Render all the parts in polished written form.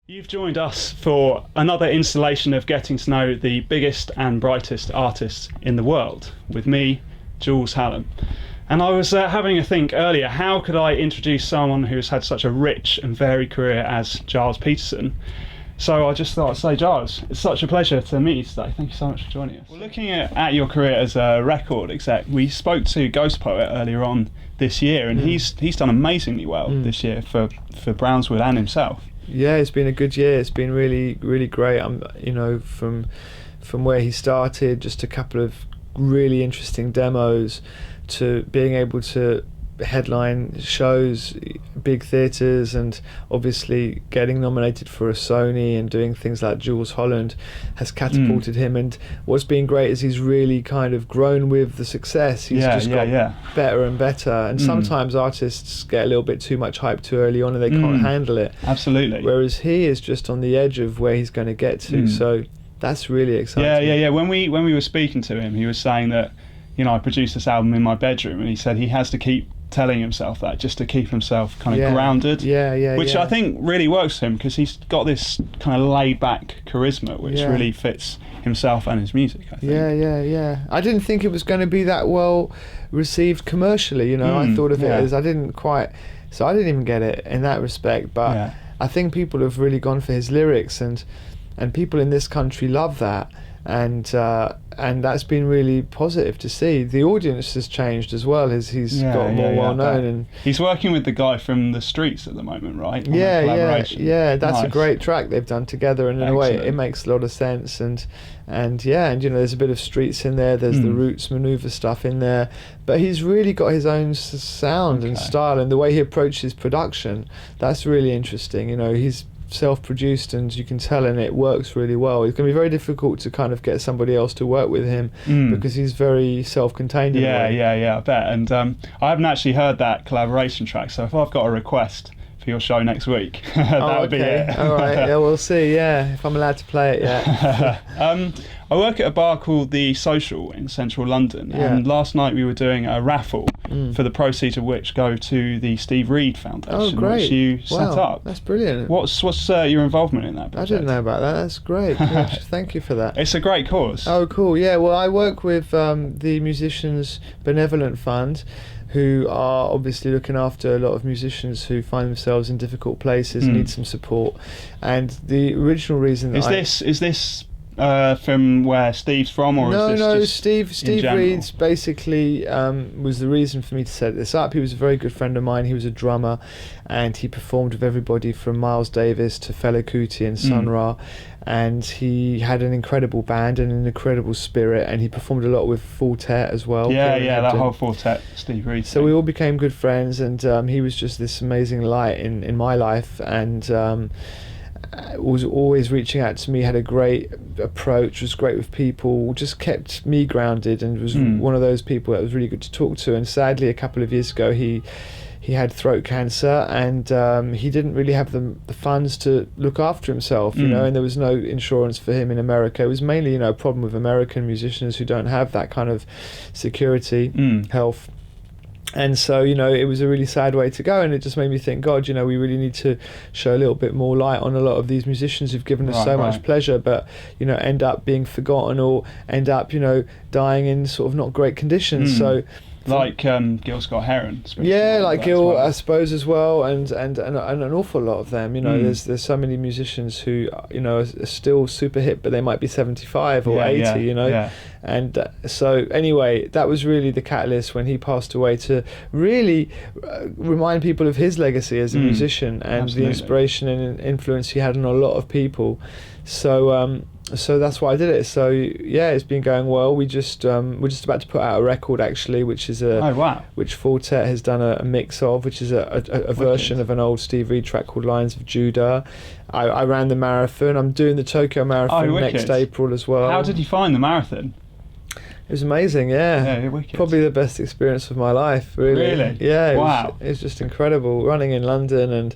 You've joined us for another installation of getting to know the biggest and brightest artists in the world with me, Jules Hallam. And I was having a think earlier, how could I introduce someone who's had such a rich and varied career as Gilles Peterson? So I just thought I'd say, Giles, it's such a pleasure to meet you today. Thank you so much for joining us. Well, looking at your career as a record exec, we spoke to Ghost Poet earlier on this year, and he's done amazingly well this year for Brownswood and himself. Yeah, it's been a good year. It's been really, really great. From where he started, just a couple of really interesting demos, to being able to headline shows, big theatres, and obviously getting nominated for a Sony and doing things like Jules Holland has catapulted him. And what's been great is he's really kind of grown with the success. He's just got better and better. And sometimes artists get a little bit too much hype too early on and they can't handle it. Absolutely. Whereas he is just on the edge of where he's going to get to. So that's really exciting. Yeah. When we were speaking to him, he was saying that, I produced this album in my bedroom, and he said he has to keep telling himself that just to keep himself kind of grounded, which I think really works for him, because he's got this kind of laid back charisma which really fits himself and his music, I think. I didn't think it was going to be that well received commercially, I thought of it as I didn't even get it in that respect, but I think people have really gone for his lyrics, and people in this country love that, and that's been really positive to see. The audience has changed as well as he's got more well known, and he's working with the guy from The Streets at the moment, right? That's nice. A great track they've done together, and in a way it makes a lot of sense, and there's a bit of Streets in there, there's the Roots Maneuver stuff in there, but he's really got his own sound and style, and the way he approaches production, that's really interesting. He's self-produced, and you can tell, and it works really well. It's going to be very difficult to kind of get somebody else to work with him because he's very self-contained in a way. I bet. And I haven't actually heard that collaboration track, so if I've got a request for your show next week, that would be it. All right, yeah, we'll see, if I'm allowed to play it, I work at a bar called The Social in central London, and last night we were doing a raffle for the proceeds of which go to the Steve Reed Foundation, which you set up. That's brilliant. What's your involvement in that project? I didn't know about that. That's great. Thank you for that. It's a great cause. Oh, cool. Yeah, well, I work with the Musicians Benevolent Fund, who are obviously looking after a lot of musicians who find themselves in difficult places and need some support. And the original reason that is this from where Steve's from, or is this just Steve Reed's basically was the reason for me to set this up. He was a very good friend of mine. He was a drummer, and he performed with everybody from Miles Davis to Fela Kuti and Sun Ra, and he had an incredible band and an incredible spirit, and he performed a lot with Full Tet as well. That whole Full Tet Steve Reed so we all became good friends, and he was just this amazing light in my life, and was always reaching out to me, had a great approach, was great with people, just kept me grounded, and was one of those people that was really good to talk to. And sadly, a couple of years ago, he had throat cancer, and he didn't really have the funds to look after himself, and there was no insurance for him in America. It was mainly a problem with American musicians who don't have that kind of security, health. And so, it was a really sad way to go, and it just made me think, God, we really need to show a little bit more light on a lot of these musicians who've given us so much pleasure, but, end up being forgotten, or end up, dying in sort of not great conditions. So, like Gil Scott-Heron. Like Gil, I suppose, as well, and an awful lot of them. There's so many musicians who are still super hip, but they might be 75 or 80. And so anyway, that was really the catalyst when he passed away, to really remind people of his legacy as a musician, and the inspiration and influence he had on a lot of people. So that's why I did it. So it's been going well. We're just about to put out a record, actually, which is which Full Tet has done a mix of, which is a version of an old Steve Reed track called Lines of Judah. I ran the marathon. I'm doing the Tokyo Marathon next April as well. How did you find the marathon? It was amazing, probably the best experience of my life, really. Yeah, it was just incredible, running in London,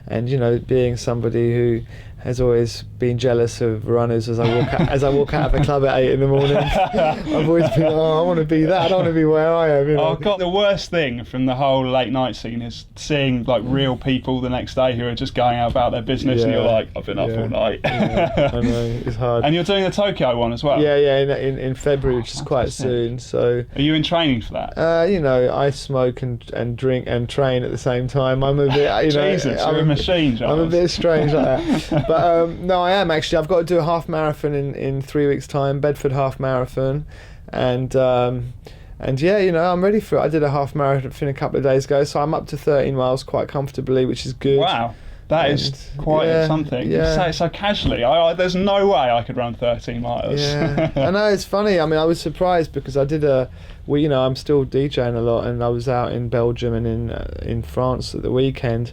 and being somebody who has always been jealous of runners as I walk out of a club at 8 in the morning. I've always been, I want to be that. I don't want to be where I am. Oh God, the worst thing from the whole late night scene is seeing like real people the next day who are just going out about their business, and you're like, I've been up all night. I know, it's hard. And you're doing the Tokyo one as well. Yeah, in February, which is quite soon. So are you in training for that? I smoke and drink and train at the same time. I'm a bit, Jesus, you're a machine, Giles. I'm a bit strange like that. But no, I am actually. I've got to do a half marathon in 3 weeks' time, Bedford half marathon, and yeah, I'm ready for it. I did a half marathon a couple of days ago, so I'm up to 13 miles quite comfortably, which is good. Wow. That is quite something. You say it so casually. There's no way I could run 13 miles. Yeah, I know, it's funny. I mean, I was surprised because I did I'm still DJing a lot, and I was out in Belgium and in France at the weekend,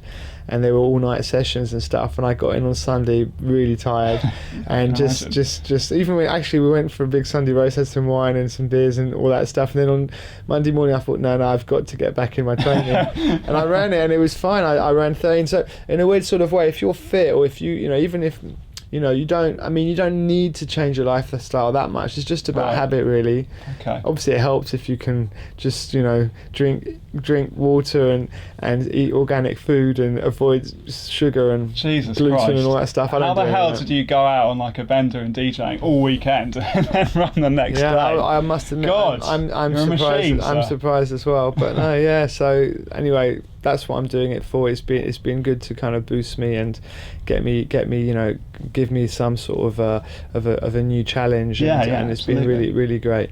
and they were all night sessions and stuff, and I got in on Sunday really tired, and just even when we went for a big Sunday roast, had some wine and some beers and all that stuff, and then on Monday morning I thought, no, I've got to get back in my training, and I ran it and it was fine. I ran 13. So in a weird sort of way, if you're fit, or if you even if you don't need to change your lifestyle that much. It's just about habit, really. Okay. Obviously, it helps if you can just drink water and eat organic food and avoid sugar and gluten and all that stuff. How the hell did you go out on like a bender and DJing all weekend and then run the next day? I must admit, God, I'm you're surprised. A machine, I'm surprised as well. But no, yeah. So anyway, that's what I'm doing it for. It's been good to kind of boost me and get me give me some sort of a new challenge. And it's been really, really great.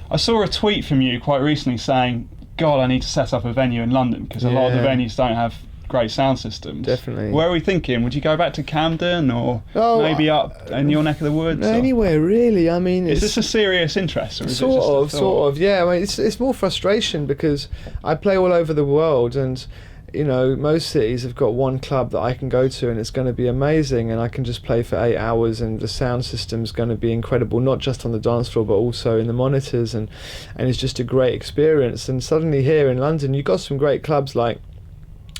I saw a tweet from you quite recently saying, God, I need to set up a venue in London because a lot of the venues don't have great sound systems. Definitely. Where are we thinking? Would you go back to Camden or maybe up in your neck of the woods? Anywhere really. I mean, is this a serious interest? Or is sort of. Yeah. I mean, it's more frustration because I play all over the world, and most cities have got one club that I can go to and it's going to be amazing, and I can just play for 8 hours and the sound system's going to be incredible, not just on the dance floor but also in the monitors, and it's just a great experience. And suddenly here in London you've got some great clubs like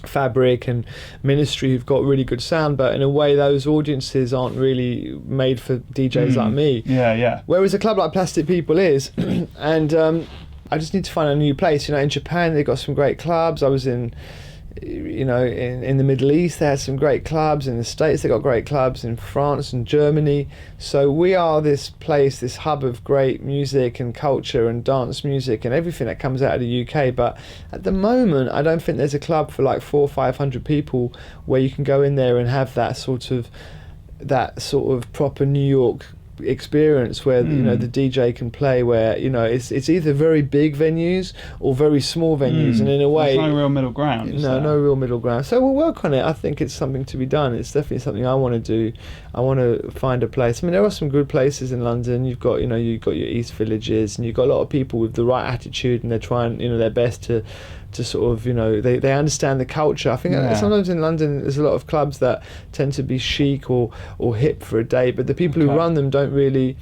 Fabric and Ministry who've got really good sound, but in a way those audiences aren't really made for DJs like me. Yeah. Whereas a club like Plastic People is, and I just need to find a new place. In Japan they've got some great clubs. I was in the Middle East they had some great clubs. In the States they got great clubs. In France and Germany. So we are this place, this hub of great music and culture and dance music and everything that comes out of the UK. But at the moment I don't think there's a club for like 400 or 500 people where you can go in there and have that sort of proper New York experience where the DJ can play, where it's either very big venues or very small venues, and in a way there's no real middle ground. No real middle ground. So we'll work on it. I think it's something to be done. It's definitely something I want to do. I want to find a place. I mean, there are some good places in London. You've got your East Villages, and you've got a lot of people with the right attitude, and they're trying their best to sort of they understand the culture. I think sometimes in London there's a lot of clubs that tend to be chic or hip for a day, but the people who run them don't really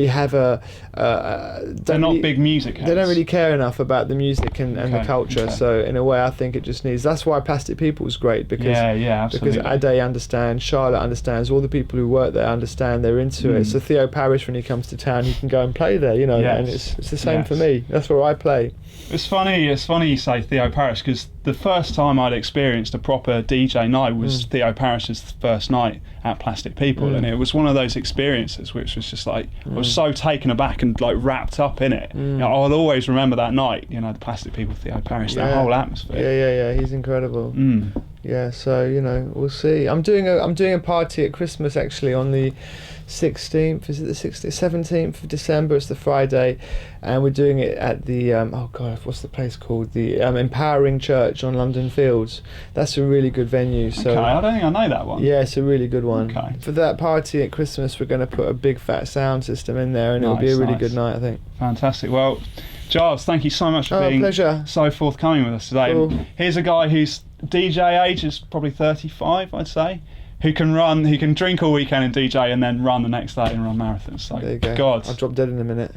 have they're not big music heads. They don't really care enough about the music and the culture. So in a way I think it just needs, that's why Plastic People is great, because absolutely. Because Ade understands, Charlotte understands, all the people who work there understand, they're into it. So Theo Parrish, when he comes to town, he can go and play there, and it's the same for me. That's where I play. It's funny you say Theo Parrish, because the first time I'd experienced a proper DJ night was Theo Parrish's first night at Plastic People, and it was one of those experiences which was just like I was so taken aback and like wrapped up in it. I'll always remember that night, the Plastic People, Theo Parrish, that whole atmosphere. Yeah, he's incredible. Yeah, so we'll see. I'm doing a party at Christmas actually on the 16th, is it the 16th? 17th of December, it's the Friday, and we're doing it at the what's the place called, the Empowering Church on London Fields. That's a really good venue. So okay, I don't think I know that one. Yeah, it's a really good one. Okay. For that party at Christmas we're going to put a big fat sound system in there, and it'll be a really good night, I think. Fantastic. Well, Giles, thank you so much for being so forthcoming with us today. Cool. Here's a guy whose DJ age is probably 35, I'd say, who can drink all weekend and DJ and then run the next day and run marathons. So, there you go. God. I'll drop dead in a minute.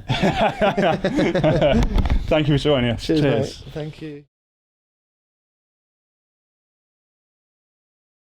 Thank you for joining us. Cheers. Mate. Thank you.